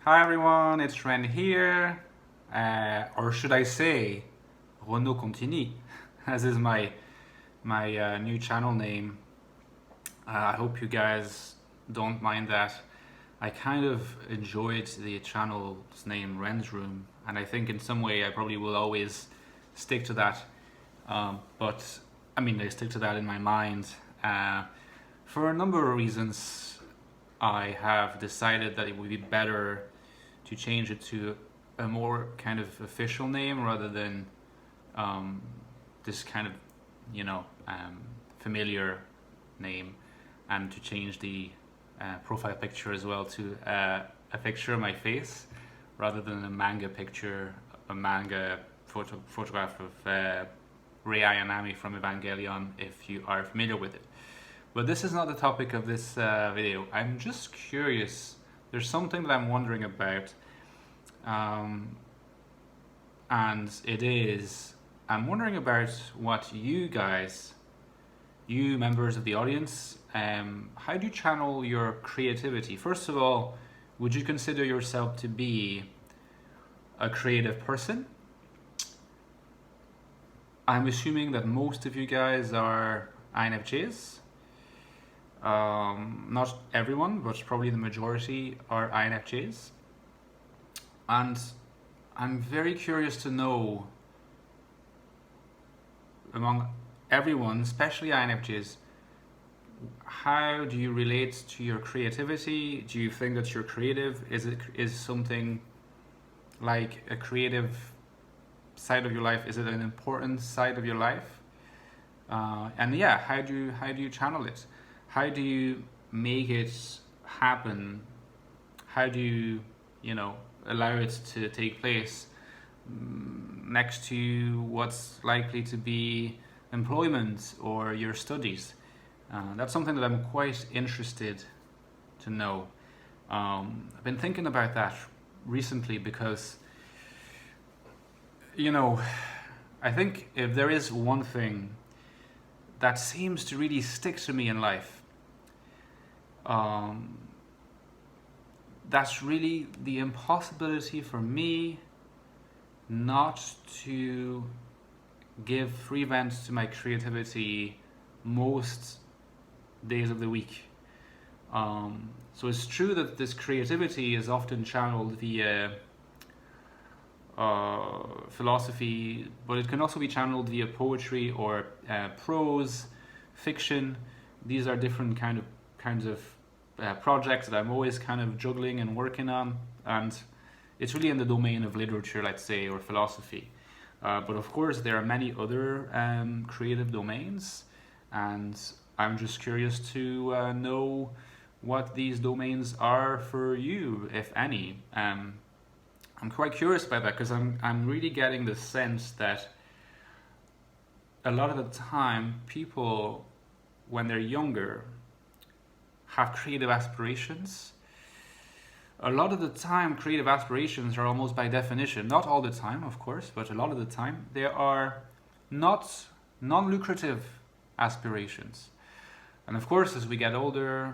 Hi everyone, it's Ren here, or should I say, Renaud Contini, as is my new channel name. I hope you guys don't mind that. I kind of enjoyed the channel's name, Ren's Room, and I think in some way I probably will always stick to that. But I mean, I stick to that in my mind for a number of reasons. I have decided that it would be better to change it to a more kind of official name rather than this kind of, familiar name, and to change the profile picture as well to a picture of my face rather than a manga picture, a manga photograph of Rei Ayanami from Evangelion, if you are familiar with it. But this is not the topic of this video. I'm just curious. There's something that I'm wondering about, and I'm wondering about what you guys, you members of the audience, how do you channel your creativity? First of all, would you consider yourself to be a creative person? I'm assuming that most of you guys are INFJs. Not everyone, but probably the majority are INFJs. And I'm very curious to know, among everyone, especially INFJs, how do you relate to your creativity? Do you think that you're creative? Is something like a creative side of your life? Is it an important side of your life? And yeah, how do you channel it? How do you make it happen? How do you, allow it to take place next to what's likely to be employment or your studies? That's something that I'm quite interested to know. I've been thinking about that recently because, I think if there is one thing that seems to really stick to me in life, that's really the impossibility for me not to give free vent to my creativity most days of the week. So it's true that this creativity is often channeled via philosophy, but it can also be channeled via poetry or prose, fiction. These are different kinds of projects that I'm always kind of juggling and working on, and it's really in the domain of literature, let's say, or philosophy. But of course, there are many other creative domains, and I'm just curious to know what these domains are for you, if any. I'm quite curious about that because I'm really getting the sense that a lot of the time people, when they're younger, have creative aspirations. A lot of the time, creative aspirations are almost by definition, not all the time, of course, but a lot of the time, they are not non-lucrative aspirations. And of course, as we get older,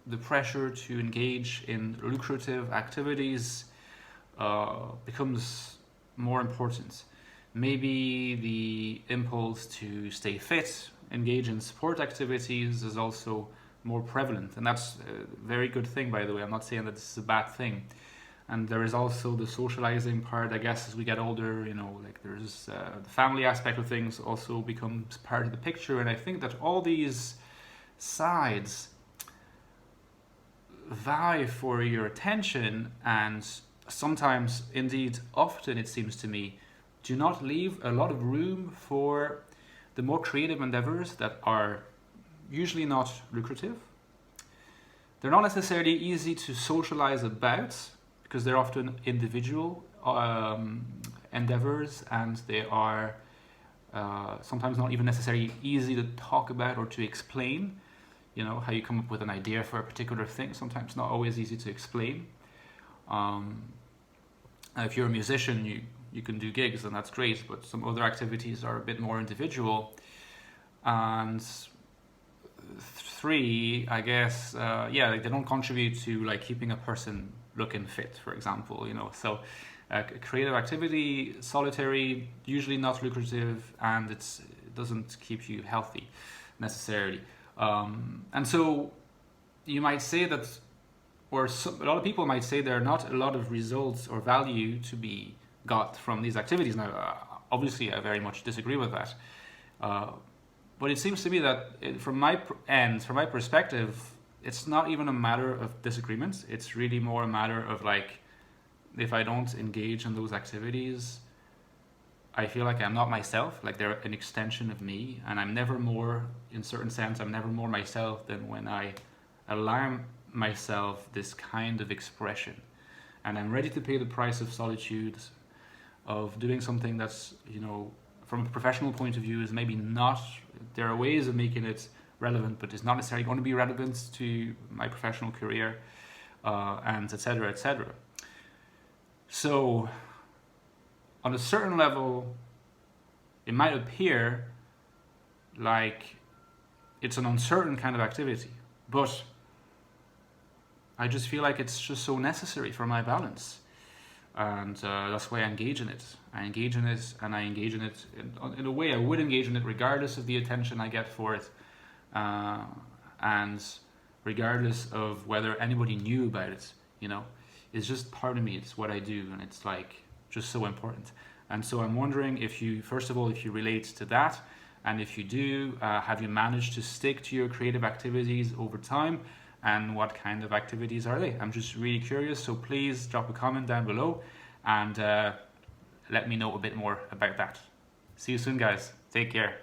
the pressure to engage in lucrative activities becomes more important. Maybe the impulse to stay fit, engage in sport activities is also more prevalent, and that's a very good thing, by the way. I'm not saying that this is a bad thing. And there is also the socializing part, I guess, as we get older, like there's the family aspect of things also becomes part of the picture. And I think that all these sides vie for your attention, and sometimes, indeed often it seems to me, do not leave a lot of room for the more creative endeavors that are usually not lucrative. They're not necessarily easy to socialize about because they're often individual endeavors, and they are sometimes not even necessarily easy to talk about or to explain. How you come up with an idea for a particular thing, sometimes not always easy to explain. If you're a musician, you can do gigs, and that's great, but some other activities are a bit more individual. And three, I guess, they don't contribute to like keeping a person looking fit, for example, So creative activity, solitary, usually not lucrative, and it doesn't keep you healthy necessarily. And so you might say that, or a lot of people might say there are not a lot of results or value to be got from these activities. Now, obviously, I very much disagree with that. But it seems to me that from my perspective, it's not even a matter of disagreement. It's really more a matter of like, if I don't engage in those activities, I feel like I'm not myself, like they're an extension of me, and I'm never more, in certain sense, I'm never more myself than when I allow myself this kind of expression. And I'm ready to pay the price of solitude, of doing something that's, from a professional point of view is maybe not, there are ways of making it relevant, but it's not necessarily going to be relevant to my professional career, and etc., etc. So, on a certain level, it might appear like it's an uncertain kind of activity, but I just feel like it's just so necessary for my balance. And that's why I engage in it. I engage in it, and I engage in it in a way I would engage in it regardless of the attention I get for it, and regardless of whether anybody knew about it. It's just part of me. It's what I do, and it's like just so important. And so I'm wondering if you, first of all, if you relate to that, and if you do, have you managed to stick to your creative activities over time, and what kind of activities are they? I'm just really curious, so please drop a comment down below and let me know a bit more about that. See you soon, guys. Take care.